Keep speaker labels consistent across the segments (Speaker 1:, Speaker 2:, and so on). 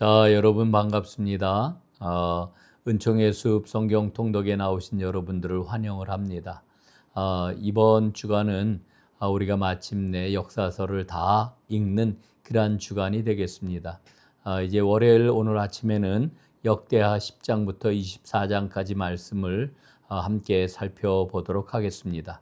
Speaker 1: 자, 여러분 반갑습니다. 은총의 숲 성경 통독에 나오신 여러분들을 환영을 합니다. 이번 주간은 우리가 마침내 역사서를 다 읽는 그러한 주간이 되겠습니다. 이제 월요일 오늘 아침에는 역대하 10장부터 24장까지 말씀을 함께 살펴보도록 하겠습니다.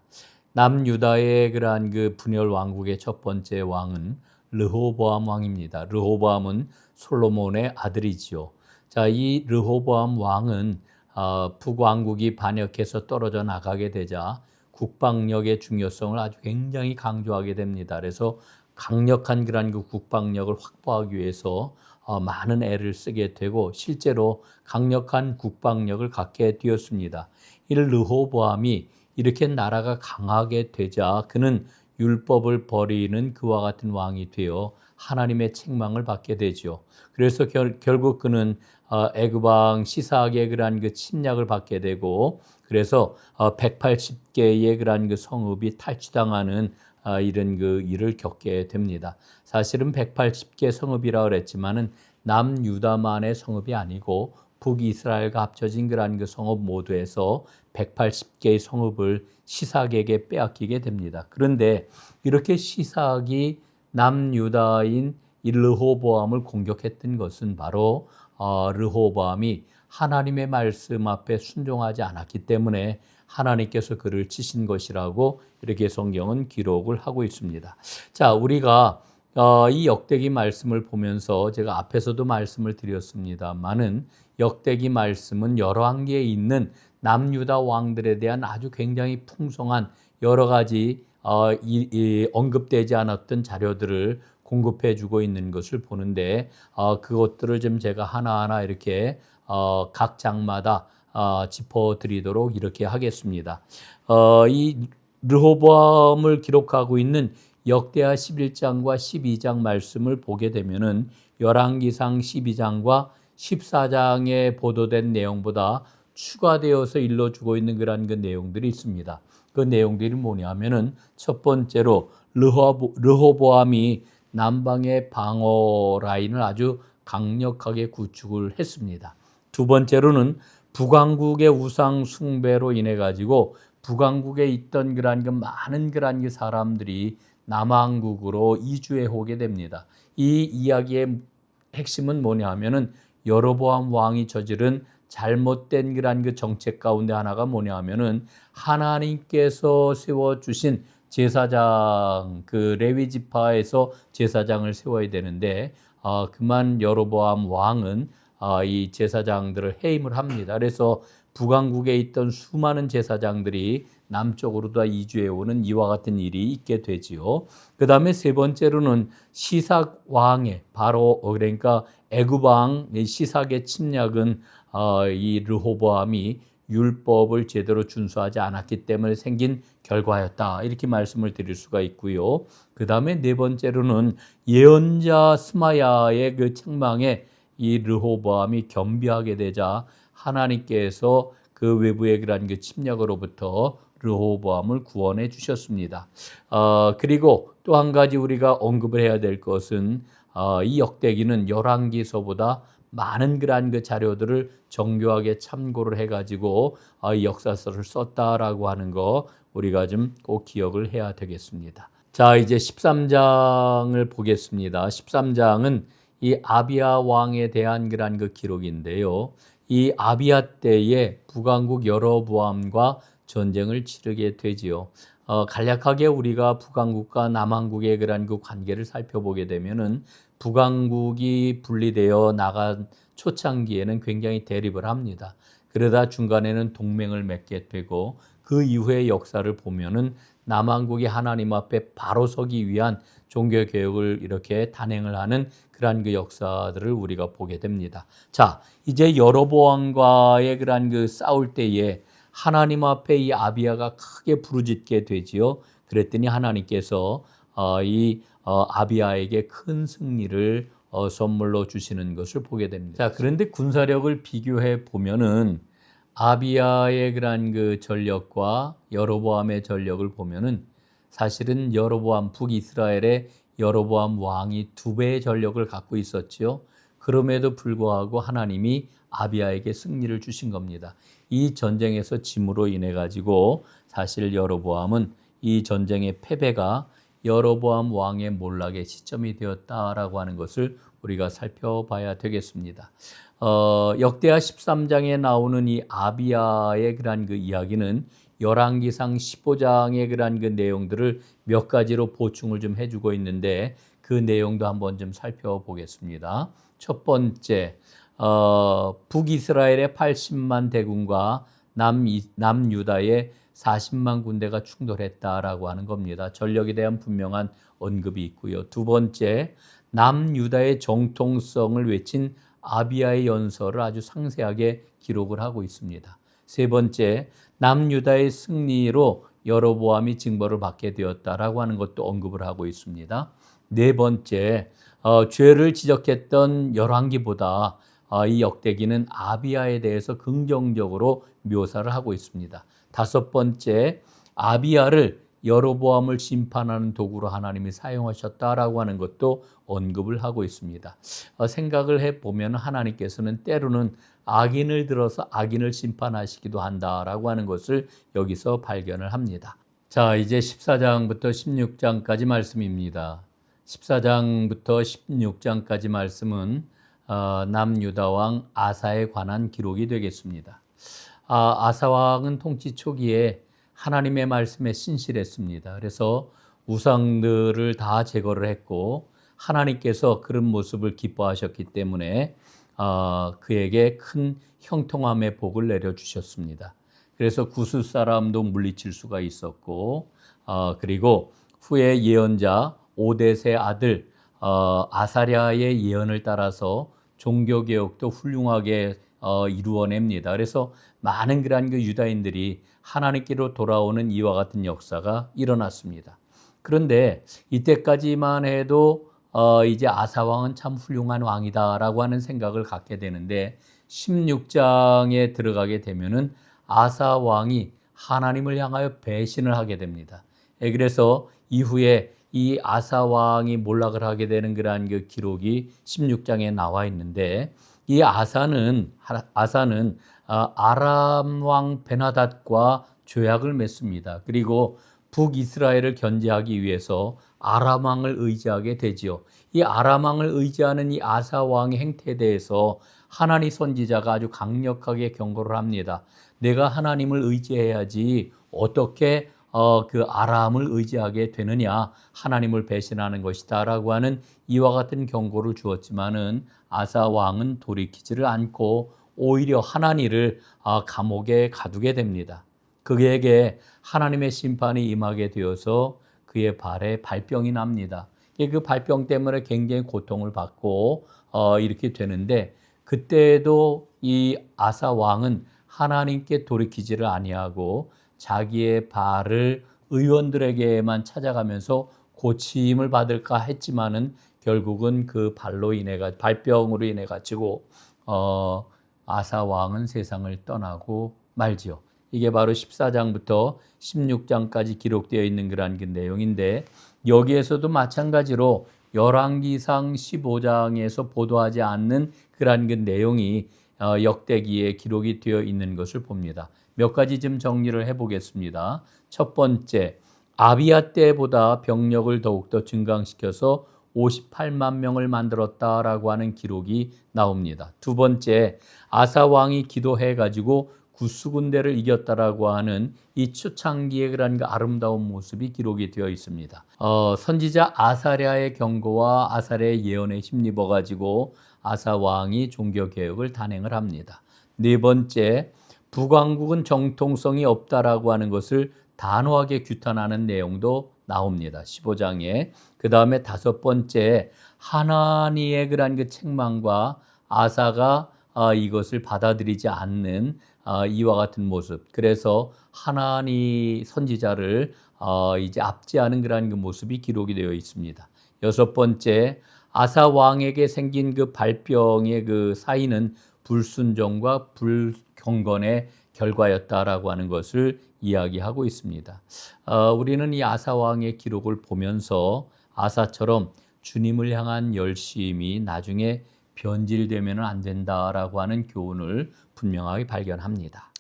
Speaker 1: 남유다의 그러한 그 분열 왕국의 첫 번째 왕은 르호보암 왕입니다. 르호보암은 솔로몬의 아들이지요. 자, 이 르호보암 왕은 북왕국이 반역해서 떨어져 나가게 되자 국방력의 중요성을 아주 굉장히 강조하게 됩니다. 그래서 강력한 그런 그 국방력을 확보하기 위해서 많은 애를 쓰게 되고 실제로 강력한 국방력을 갖게 되었습니다. 이 르호보암이 이렇게 나라가 강하게 되자 그는 율법을 버리는 그와 같은 왕이 되어 하나님의 책망을 받게 되죠. 그래서 결국 그는 애굽 왕 시삭의 그러한 그 침략을 받게 되고 그래서 180개의 그러한 그 성읍이 탈취당하는 이런 그 일을 겪게 됩니다. 사실은 180개 성읍이라 그랬지만은 남유다만의 성읍이 아니고 북이스라엘과 합쳐진 그러한 그 성읍 모두에서 180개의 성읍을 시삭에게 빼앗기게 됩니다. 그런데 이렇게 시삭이 남유다인 이 르호보암을 공격했던 것은 바로 르호보암이 하나님의 말씀 앞에 순종하지 않았기 때문에 하나님께서 그를 치신 것이라고 이렇게 성경은 기록을 하고 있습니다. 자, 우리가 이 역대기 말씀을 보면서 제가 앞에서도 말씀을 드렸습니다만은 역대기 말씀은 열왕기에 있는 남유다 왕들에 대한 아주 굉장히 풍성한 여러 가지 언급되지 않았던 자료들을 공급해 주고 있는 것을 보는데 그것들을 좀 제가 하나하나 이렇게 각 장마다 짚어드리도록 이렇게 하겠습니다. 이 르호보암을 기록하고 있는 역대하 11장과 12장 말씀을 보게 되면은 열왕기상 12장과 14장에 보도된 내용보다 추가되어서 일러주고 있는 그런 그 내용들이 있습니다. 그 내용들이 뭐냐면은 첫 번째로 르호보암이 남방의 방어 라인을 아주 강력하게 구축을 했습니다. 두 번째로는 북왕국의 우상 숭배로 인해 가지고 북왕국에 있던 그러한 그 많은 그러한 그 사람들이 남왕국으로 이주해 오게 됩니다. 이 이야기의 핵심은 뭐냐면은 여로보암 왕이 저지른 잘못된 그러한 그 정책 가운데 하나가 뭐냐면은 하나님께서 세워주신 제사장, 그 레위 지파에서 제사장을 세워야 되는데 그만 여로보암 왕은 이 제사장들을 해임을 합니다. 그래서 북왕국에 있던 수많은 제사장들이 남쪽으로 다 이주해 오는 이와 같은 일이 있게 되지요. 그 다음에 세 번째로는 시삭 왕의 바로 그러니까 애굽 왕 시삭의 침략은 이 르호보암이 율법을 제대로 준수하지 않았기 때문에 생긴 결과였다. 이렇게 말씀을 드릴 수가 있고요. 그 다음에 네 번째로는 예언자 스마야의 그 책망에 이 르호보암이 겸비하게 되자 하나님께서 그 외부의 그런 그 침략으로부터 르호보암을 구원해 주셨습니다. 그리고 또 한 가지 우리가 언급을 해야 될 것은 이 역대기는 열왕기서보다 많은 그러한 그 자료들을 정교하게 참고를 해가지고 이 역사서를 썼다라고 하는 거 우리가 좀 꼭 기억을 해야 되겠습니다. 자, 이제 13장을 보겠습니다. 13장은 이 아비야 왕에 대한 그러한 그 기록인데요. 이 아비야 때에 북왕국 여로보암과 전쟁을 치르게 되지요. 간략하게 우리가 북왕국과 남왕국의 그러한 그 관계를 살펴보게 되면은 북왕국이 분리되어 나간 초창기에는 굉장히 대립을 합니다. 그러다 중간에는 동맹을 맺게 되고 그 이후의 역사를 보면은 남왕국이 하나님 앞에 바로 서기 위한 종교 개혁을 이렇게 단행을 하는 그러한 그 역사들을 우리가 보게 됩니다. 자, 이제 여로보암과의 그러한 그 싸울 때에 하나님 앞에 이 아비야가 크게 부르짖게 되지요. 그랬더니 하나님께서 이 아비야에게 큰 승리를 선물로 주시는 것을 보게 됩니다. 자, 그런데 군사력을 비교해 보면은 아비야의 그러한 그 전력과 여로보암의 전력을 보면은 사실은 여로보암 북이스라엘의 여로보암 왕이 2배의 전력을 갖고 있었지요. 그럼에도 불구하고 하나님이 아비야에게 승리를 주신 겁니다. 이 전쟁에서 짐으로 인해 가지고 사실 여로보암은 이 전쟁의 패배가 여로보암 왕의 몰락의 시점이 되었다라고 하는 것을 우리가 살펴봐야 되겠습니다. 역대하 13장에 나오는 이 아비야의 그러한 그 이야기는 열왕기상 15장의 그러한 그 내용들을 몇 가지로 보충을 좀 해주고 있는데 그 내용도 한번 좀 살펴보겠습니다. 첫 번째, 북이스라엘의 80만 대군과 남유다의 40만 군대가 충돌했다라고 하는 겁니다. 전력에 대한 분명한 언급이 있고요. 두 번째, 남유다의 정통성을 외친 아비야의 연설을 아주 상세하게 기록을 하고 있습니다. 세 번째, 남유다의 승리로 여로보암이 징벌을 받게 되었다라고 하는 것도 언급을 하고 있습니다. 네 번째, 죄를 지적했던 열왕기보다 이 역대기는 아비야에 대해서 긍정적으로 묘사를 하고 있습니다. 다섯 번째, 아비야를 여로보암을 심판하는 도구로 하나님이 사용하셨다라고 하는 것도 언급을 하고 있습니다. 생각을 해보면 하나님께서는 때로는 악인을 들어서 악인을 심판하시기도 한다라고 하는 것을 여기서 발견을 합니다. 자, 이제 14장부터 16장까지 말씀입니다. 14장부터 16장까지 말씀은 남유다 왕 아사에 관한 기록이 되겠습니다. 아사 왕은 통치 초기에 하나님의 말씀에 신실했습니다. 그래서 우상들을 다 제거를 했고 하나님께서 그런 모습을 기뻐하셨기 때문에 그에게 큰 형통함의 복을 내려주셨습니다. 그래서 구스 사람도 물리칠 수가 있었고 그리고 후에 예언자 오뎃의 아들 아사랴의 예언을 따라서 종교개혁도 훌륭하게 이루어냅니다. 그래서 많은 그러한 그 유다인들이 하나님께로 돌아오는 이와 같은 역사가 일어났습니다. 그런데 이때까지만 해도 이제 아사 왕은 참 훌륭한 왕이다라고 하는 생각을 갖게 되는데 16장에 들어가게 되면은 아사 왕이 하나님을 향하여 배신을 하게 됩니다. 그래서 이후에 이 아사 왕이 몰락을 하게 되는 그러한 그 기록이 16장에 나와 있는데 이 아사는 아람 왕 베나닷과 조약을 맺습니다. 그리고 북이스라엘을 견제하기 위해서 아람 왕을 의지하게 되지요. 이 아람 왕을 의지하는 이 아사 왕의 행태에 대해서 하나니 선지자가 아주 강력하게 경고를 합니다. 내가 하나님을 의지해야지 어떻게 그 아람을 의지하게 되느냐, 하나님을 배신하는 것이다 라고 하는 이와 같은 경고를 주었지만은 아사 왕은 돌이키지를 않고 오히려 하나니를 감옥에 가두게 됩니다. 그에게 하나님의 심판이 임하게 되어서 그의 발에 발병이 납니다. 그 발병 때문에 굉장히 고통을 받고 이렇게 되는데 그때도 이 아사 왕은 하나님께 돌이키지를 아니하고 자기의 발을 의원들에게만 찾아가면서 고침을 받을까 했지만은 결국은 그 발병으로 인해 가지고 아사 왕은 세상을 떠나고 말지요. 이게 바로 14장부터 16장까지 기록되어 있는 그러한 그 내용인데 여기에서도 마찬가지로 열왕기상 15장에서 보도하지 않는 그러한 그 내용이 역대기에 기록이 되어 있는 것을 봅니다. 몇 가지 좀 정리를 해보겠습니다. 첫 번째, 아비야 때보다 병력을 더욱더 증강시켜서 58만 명을 만들었다라고 하는 기록이 나옵니다. 두 번째, 아사 왕이 기도해가지고 구스 군대를 이겼다라고 하는 이 초창기의 그런 그 아름다운 모습이 기록이 되어 있습니다. 선지자 아사랴의 경고와 아사랴의 예언에 힘입어가지고 아사 왕이 종교 개혁을 단행을 합니다. 네 번째, 북왕국은 정통성이 없다라고 하는 것을 단호하게 규탄하는 내용도 나옵니다. 15장에. 그 다음에 다섯 번째, 하나니의 그런 그 책망과 아사가 이것을 받아들이지 않는 이와 같은 모습. 그래서 하나니 선지자를 이제 압제하는 그런 그 모습이 기록이 되어 있습니다. 여섯 번째, 아사 왕에게 생긴 그 발병의 그 사인은 불순종과 불경건의 결과였다라고 하는 것을 이야기하고 있습니다. 우리는 이 아사 왕의 기록을 보면서 아사처럼 주님을 향한 열심이 나중에 변질되면 안 된다라고 하는 교훈을 분명하게 발견합니다.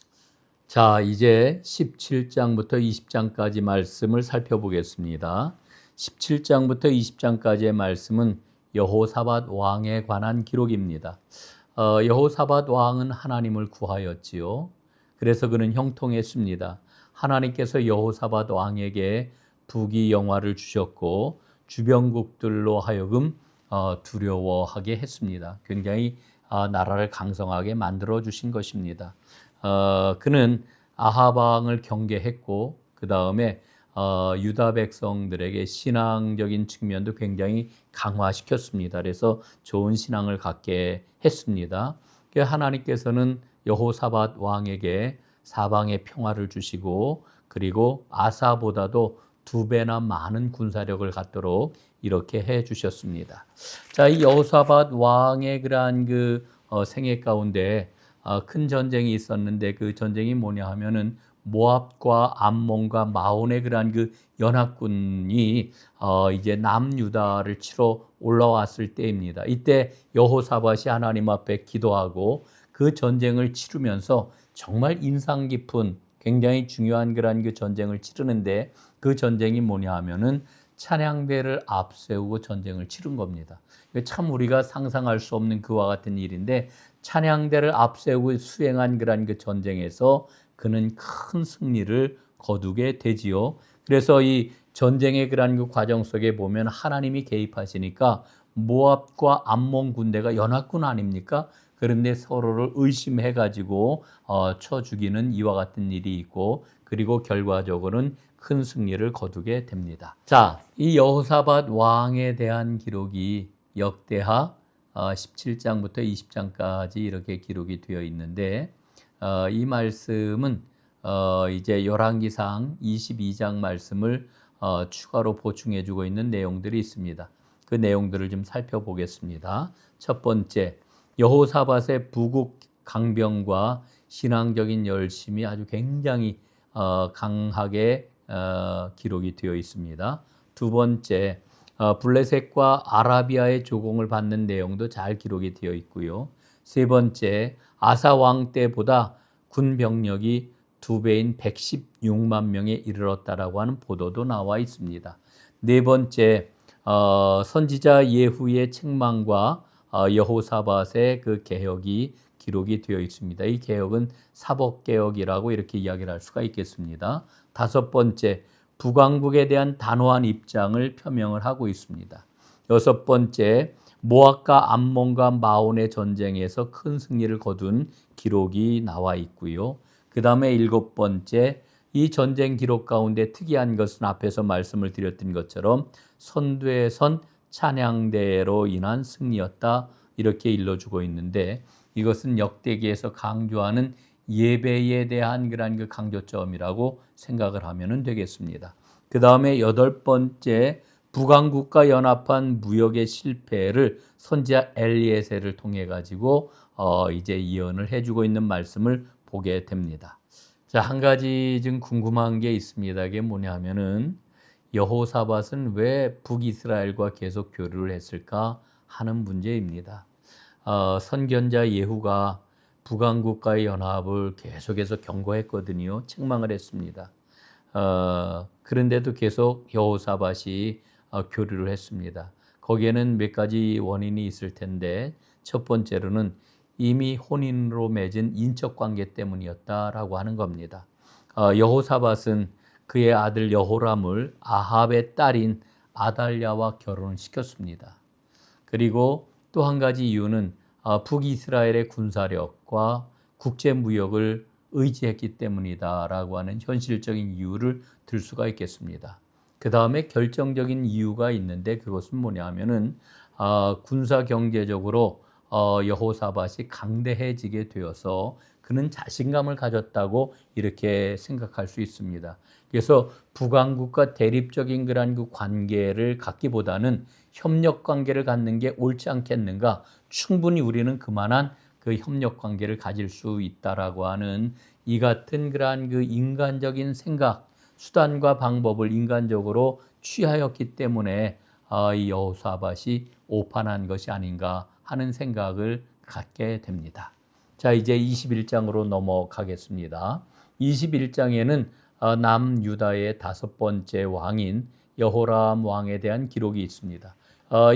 Speaker 1: 자, 이제 17장부터 20장까지 말씀을 살펴보겠습니다. 17장부터 20장까지의 말씀은 여호사밧 왕에 관한 기록입니다. 여호사밧 왕은 하나님을 구하였지요. 그래서 그는 형통했습니다. 하나님께서 여호사밧 왕에게 부귀영화를 주셨고 주변국들로 하여금 두려워하게 했습니다. 굉장히 나라를 강성하게 만들어 주신 것입니다. 그는 아합 왕을 경계했고 그 다음에 유다 백성들에게 신앙적인 측면도 굉장히 강화시켰습니다. 그래서 좋은 신앙을 갖게 했습니다. 하나님께서는 여호사밧 왕에게 사방에 평화를 주시고 그리고 아사보다도 2배나 많은 군사력을 갖도록 이렇게 해 주셨습니다. 자, 이 여호사밧 왕의 그러한 생애 가운데 큰 전쟁이 있었는데 그 전쟁이 뭐냐 하면은 모압과 암몬과 마온의 그러한 연합군이 이제 남유다를 치러 올라왔을 때입니다. 이때 여호사밧이 하나님 앞에 기도하고 그 전쟁을 치르면서 정말 인상 깊은 굉장히 중요한 그러한 전쟁을 치르는데 그 전쟁이 뭐냐 하면은 찬양대를 앞세우고 전쟁을 치른 겁니다. 참 우리가 상상할 수 없는 그와 같은 일인데 찬양대를 앞세우고 수행한 그러한 전쟁에서 그는 큰 승리를 거두게 되지요. 그래서 이 전쟁의 그러한 과정 속에 보면 하나님이 개입하시니까 모압과 암몬 군대가 연합군 아닙니까? 그런데 서로를 의심해가지고 쳐 죽이는 이와 같은 일이 있고 그리고 결과적으로는 큰 승리를 거두게 됩니다. 자, 이 여호사밧 왕에 대한 기록이 역대하 17장부터 20장까지 이렇게 기록이 되어 있는데 이 말씀은 이제 열왕기상 22장 말씀을 추가로 보충해 주고 있는 내용들이 있습니다. 그 내용들을 좀 살펴보겠습니다. 첫 번째, 여호사밧의 부국 강병과 신앙적인 열심이 아주 굉장히 강하게 기록이 되어 있습니다. 두 번째, 블레셋과 아라비아의 조공을 받는 내용도 잘 기록이 되어 있고요. 세 번째, 아사 왕 때보다 군 병력이 2배인 116만 명에 이르렀다라고 하는 보도도 나와 있습니다. 네 번째, 선지자 예후의 책망과 여호사밧의 그 개혁이 기록이 되어 있습니다. 이 개혁은 사법개혁이라고 이렇게 이야기를 할 수가 있겠습니다. 다섯 번째, 북왕국에 대한 단호한 입장을 표명을 하고 있습니다. 여섯 번째, 모압과 암몬과 마온의 전쟁에서 큰 승리를 거둔 기록이 나와 있고요. 그 다음에 일곱 번째, 이 전쟁 기록 가운데 특이한 것은 앞에서 말씀을 드렸던 것처럼 선두에 선 찬양대로 인한 승리였다 이렇게 일러주고 있는데 이것은 역대기에서 강조하는 예배에 대한 그런 강조점이라고 생각을 하면 되겠습니다. 그 다음에 여덟 번째, 북왕국과 연합한 무역의 실패를 선지자 엘리에셀을 통해 가지고 이제 예언을 해주고 있는 말씀을 보게 됩니다. 자, 한 가지 좀 궁금한 게 있습니다. 이게 뭐냐 하면은 여호사밧은 왜 북이스라엘과 계속 교류를 했을까 하는 문제입니다. 선견자 예후가 북왕국과의 연합을 계속해서 경고했거든요. 책망을 했습니다. 그런데도 계속 여호사밧이 교류를 했습니다. 거기에는 몇 가지 원인이 있을 텐데 첫 번째로는 이미 혼인으로 맺은 인척관계 때문이었다라고 하는 겁니다. 여호사밧은 그의 아들 여호람을 아합의 딸인 아달랴와 결혼을 시켰습니다. 그리고 또 한 가지 이유는 북이스라엘의 군사력과 국제무역을 의지했기 때문이다라고 하는 현실적인 이유를 들 수가 있겠습니다. 그 다음에 결정적인 이유가 있는데 그것은 뭐냐 하면은 군사 경제적으로 여호사밧이 강대해지게 되어서 그는 자신감을 가졌다고 이렇게 생각할 수 있습니다. 그래서 북왕국과 대립적인 그런 관계를 갖기보다는 협력 관계를 갖는 게 옳지 않겠는가? 충분히 우리는 그만한 그 협력 관계를 가질 수 있다라고 하는 이 같은 그러한 인간적인 생각, 수단과 방법을 인간적으로 취하였기 때문에 이 여호사밧이 오판한 것이 아닌가 하는 생각을 갖게 됩니다. 자, 이제 21장으로 넘어가겠습니다. 21장에는 남유다의 5번째 왕인 여호람 왕에 대한 기록이 있습니다.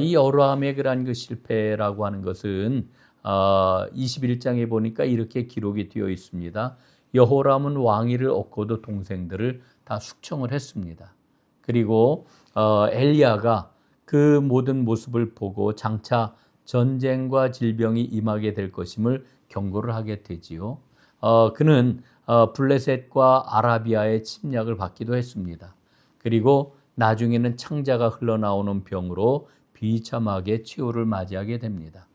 Speaker 1: 이 여호람의 그러한 그 실패라고 하는 것은 21장에 보니까 이렇게 기록이 되어 있습니다. 여호람은 왕위를 얻고도 동생들을 다 숙청을 했습니다. 그리고 엘리야가 그 모든 모습을 보고 장차 전쟁과 질병이 임하게 될 것임을 경고를 하게 되지요. 그는 블레셋과 아라비아의 침략을 받기도 했습니다. 그리고 나중에는 창자가 흘러나오는 병으로 비참하게 치유를 맞이하게 됩니다.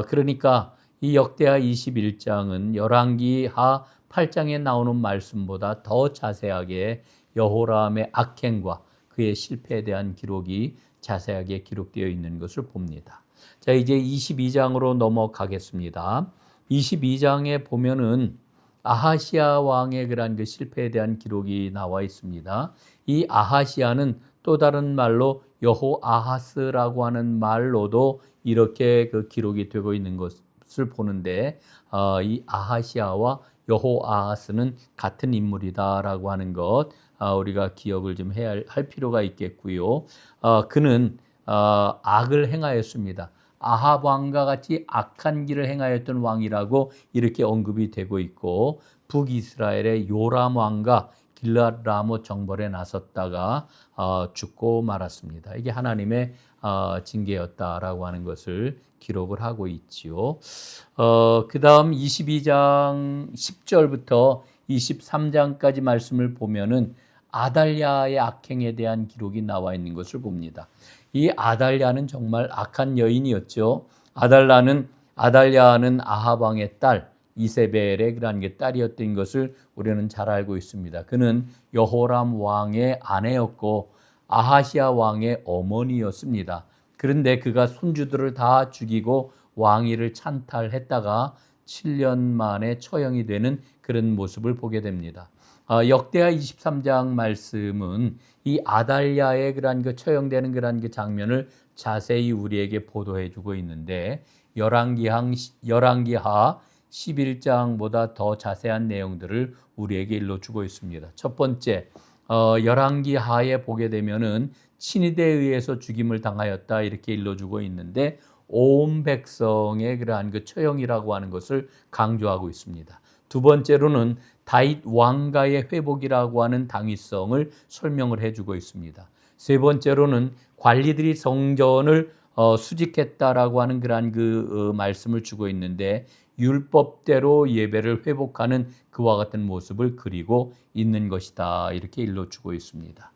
Speaker 1: 그러니까 이 역대하 21장은 열왕기하 8장에 나오는 말씀보다 더 자세하게 여호람의 악행과 그의 실패에 대한 기록이 자세하게 기록되어 있는 것을 봅니다. 자, 이제 22장으로 넘어가겠습니다. 22장에 보면은 아하시아 왕의 그러한 그 실패에 대한 기록이 나와 있습니다. 이 아하시아는 또 다른 말로 여호아하스라고 하는 말로도 이렇게 그 기록이 되고 있는 것을 보는데 이 아하시아와 여호아하스는 같은 인물이다라고 하는 것 우리가 기억을 좀 해야 할 필요가 있겠고요. 그는 악을 행하였습니다. 아합 왕과 같이 악한 길을 행하였던 왕이라고 이렇게 언급이 되고 있고 북이스라엘의 요람 왕과 길앗 라모 정벌에 나섰다가 죽고 말았습니다. 이게 하나님의 징계였다라고 하는 것을 기록을 하고 있지요. 그 다음 22장 10절부터 23장까지 말씀을 보면은 아달랴의 악행에 대한 기록이 나와 있는 것을 봅니다. 이 아달랴는 정말 악한 여인이었죠. 아달랴는 아합 왕의 딸 이세벨의 그러한 게 딸이었던 것을 우리는 잘 알고 있습니다. 그는 여호람 왕의 아내였고 아하시아 왕의 어머니였습니다. 그런데 그가 손주들을 다 죽이고 왕위를 찬탈했다가 7년 만에 처형이 되는 그런 모습을 보게 됩니다. 역대하 23장 말씀은 이 아달랴의 그러한 그 처형되는 그러한 그 장면을 자세히 우리에게 보도해 주고 있는데 열왕기하 11장보다 더 자세한 내용들을 우리에게 일러주고 있습니다. 첫 번째, 열왕기하에 보게 되면은 친위대에 의해서 죽임을 당하였다 이렇게 일러주고 있는데 온 백성의 그러한 그 처형이라고 하는 것을 강조하고 있습니다. 두 번째로는 다윗 왕가의 회복이라고 하는 당위성을 설명을 해주고 있습니다. 세 번째로는 관리들이 성전을 수직했다라고 하는 그러한 그 말씀을 주고 있는데 율법대로 예배를 회복하는 그와 같은 모습을 그리고 있는 것이다 이렇게 일러주고 있습니다.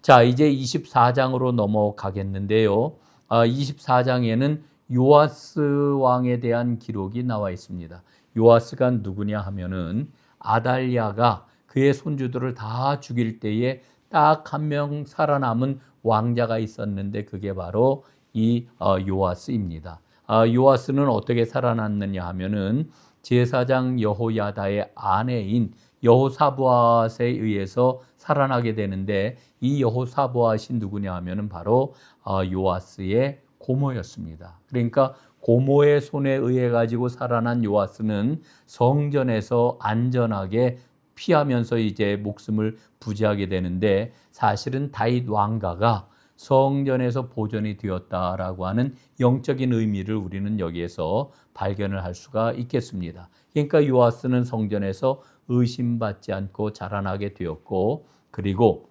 Speaker 1: 자, 이제 24장으로 넘어가겠는데요. 24장에는 요아스 왕에 대한 기록이 나와 있습니다. 요아스가 누구냐 하면은 아달랴가 그의 손주들을 다 죽일 때에 딱 한 명 살아남은 왕자가 있었는데 그게 바로 이 요아스입니다. 요아스는 어떻게 살아났느냐 하면은 제사장 여호야다의 아내인 여호사부앗에 의해서 살아나게 되는데 이 여호사부앗이 누구냐 하면은 바로 요아스의 고모였습니다. 그러니까 고모의 손에 의해 가지고 살아난 요아스는 성전에서 안전하게 피하면서 이제 목숨을 부지하게 되는데 사실은 다윗 왕가가 성전에서 보존이 되었다라고 하는 영적인 의미를 우리는 여기에서 발견을 할 수가 있겠습니다. 그러니까 요아스는 성전에서 의심받지 않고 자라나게 되었고 그리고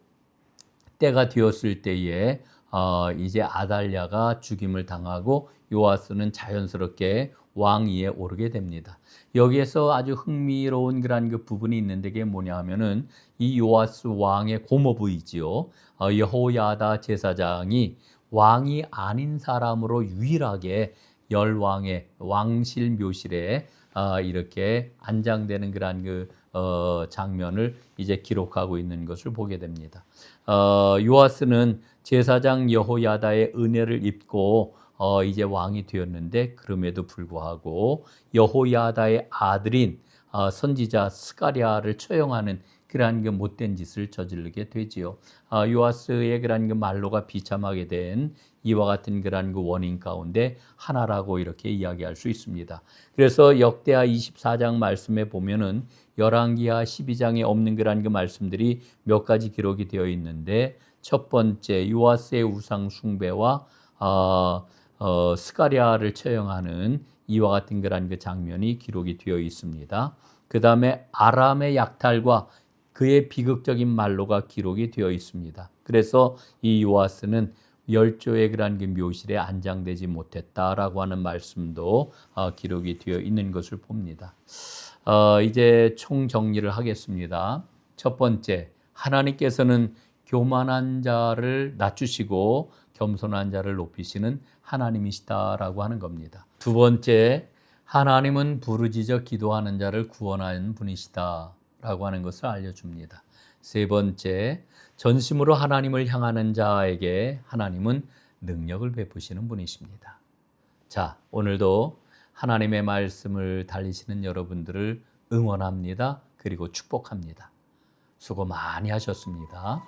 Speaker 1: 때가 되었을 때에 이제 아달랴가 죽임을 당하고 요아스는 자연스럽게 왕위에 오르게 됩니다. 여기에서 아주 흥미로운 그런 그 부분이 있는데 그게 뭐냐 하면은 이 요아스 왕의 고모부이지요. 여호야다 제사장이 왕이 아닌 사람으로 유일하게 열왕의 왕실 묘실에 이렇게 안장되는 그런 그 장면을 이제 기록하고 있는 것을 보게 됩니다. 요아스는 제사장 여호야다의 은혜를 입고 이제 왕이 되었는데 그럼에도 불구하고 여호야다의 아들인 선지자 스가랴를 처형하는 그러한 그 못된 짓을 저지르게 되지요. 요아스의 그러한 그 말로가 비참하게 된 이와 같은 그러한 그 원인 가운데 하나라고 이렇게 이야기할 수 있습니다. 그래서 역대하 24장 말씀에 보면은 열왕기하 12장에 없는 그러한 그 말씀들이 몇 가지 기록이 되어 있는데, 첫 번째 요아스의 우상 숭배와 스가랴를 처형하는 이와 같은 그러한 그 장면이 기록이 되어 있습니다. 그 다음에 아람의 약탈과 그의 비극적인 말로가 기록이 되어 있습니다. 그래서 이 요아스는 열조의 그러한 그 묘실에 안장되지 못했다라고 하는 말씀도 기록이 되어 있는 것을 봅니다. 이제 총정리를 하겠습니다. 첫 번째, 하나님께서는 교만한 자를 낮추시고 겸손한 자를 높이시는 하나님이시다라고 하는 겁니다. 두 번째, 하나님은 부르짖어 기도하는 자를 구원하는 분이시다라고 하는 것을 알려줍니다. 세 번째, 전심으로 하나님을 향하는 자에게 하나님은 능력을 베푸시는 분이십니다. 자, 오늘도 하나님의 말씀을 달리시는 여러분들을 응원합니다. 그리고 축복합니다. 수고 많이 하셨습니다.